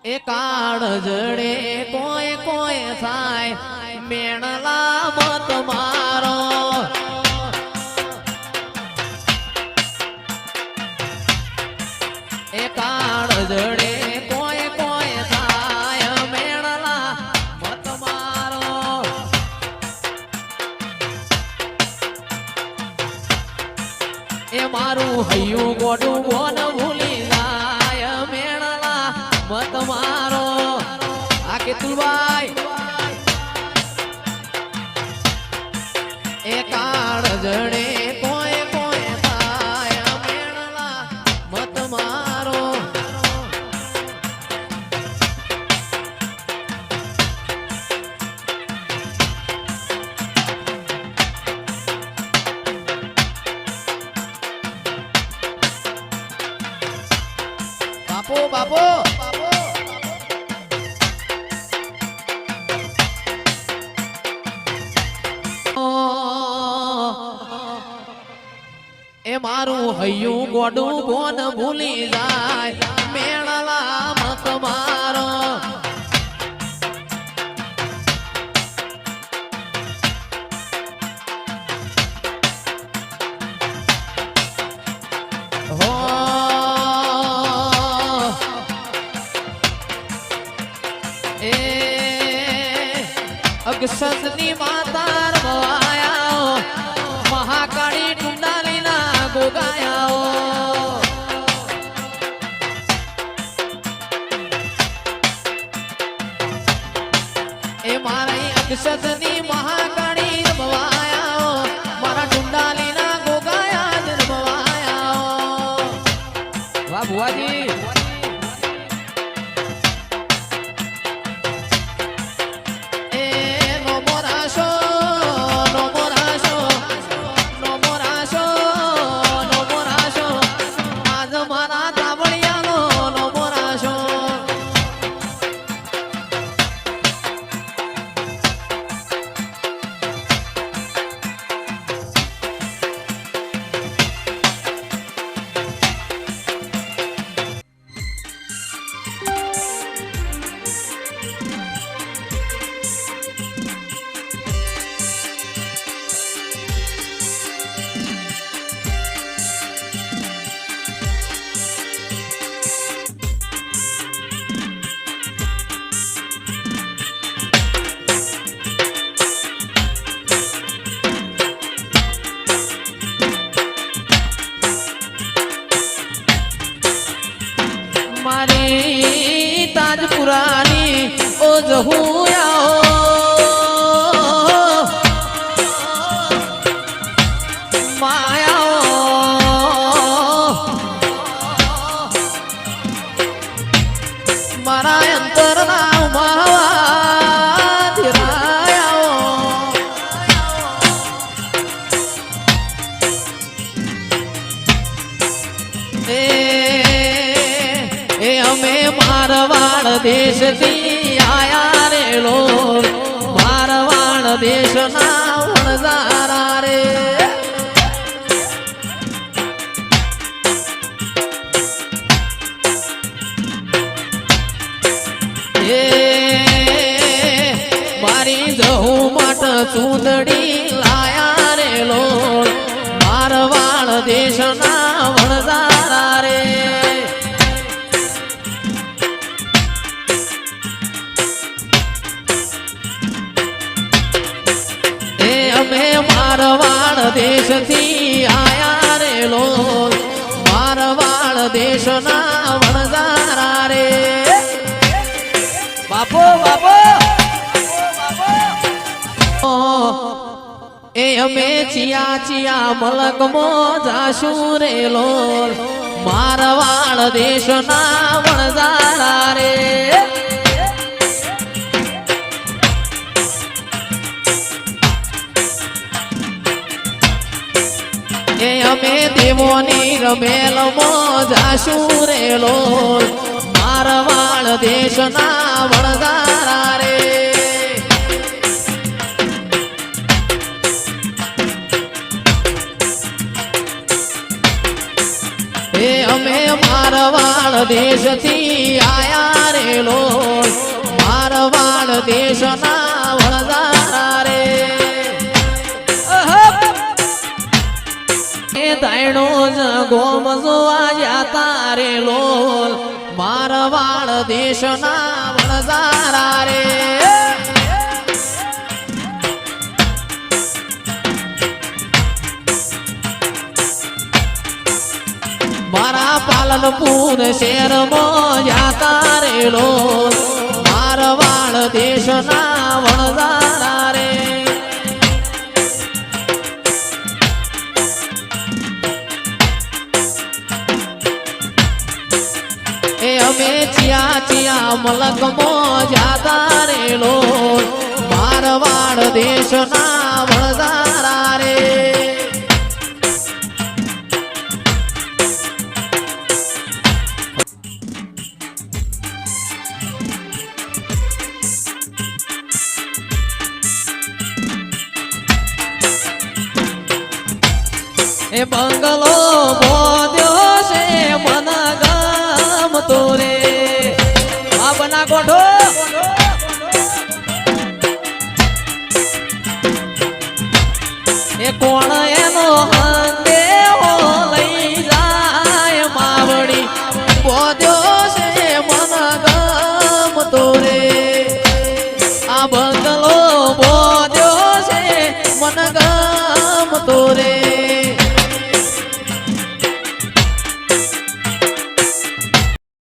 એ કાળ જડે કોઈ કોઈ થાય મેણલા મત મારો એ કાળ જડે કોઈ કોઈ થાય મેણલા મત મારો એ મારું હૈયું ગોડું બોન ભૂલી જાય મેણલા મત મારો આ કેતુલભાઈ એ કાળ જડે કોઈ કોઈ થાય મેણલા મત મારો બાપો બાપો એ મારું હૈયું ગોડું બોન ભૂલી જાય મેળલા મત મારો હો એ અગસતની માતાર ભવાયા મહાકાળી ટુંડાલીના ગોગાયાઓ એ મારી અગસતની મહાકાળી ભવાયાઓ મારા ટુંડાલીના ગોગાયા જન્મવાયાઓ વાહ ભુવાજી મારી તાજપુરાની ઓ જહુયાઓ માયાઓ મારા અંતરના ઉમાવા ધીરાયાઓ એ અમે મારવાડ દેશથી આયા રે લો મારવાડ દેશના વણઝારા રે એ મારી જહુ માટ ચૂંદડી લાયા રે લો મારવાડ દેશના વણઝારા રે અમે મારવાડ દેશથી આયા રે લો મારવાડ દેશના વણઝારા રે બાપો બાપો એ અમે ચિયા ચિયા મલકમો જાશું રે લો મારવાડ દેશના વણઝારા રે એ અમે દેવોની રમેલ જાશું રે લો મારવાડ દેશના વણઝારા રે એ અમે મારવાડ દેશથી આયા રે લો જાતા રે લોલ મારવાડ દેશના વણઝારા રે મારા પાલનપુર શહેરમાં જાતા રે લોલ મારવાડ દેશના વણઝારા રે એ અમે ચિયા ચિયા મલકમાં જાતા રે લોલ મારવાડ દેશના વણઝારા રે એ બંગલો બોધ્યો છે મન ગમતો રે આ બના કોઠો એ કોણ એનો હંદેવો લઈ જાય માવડી બોધ્યો છે મન ગમતો રે આ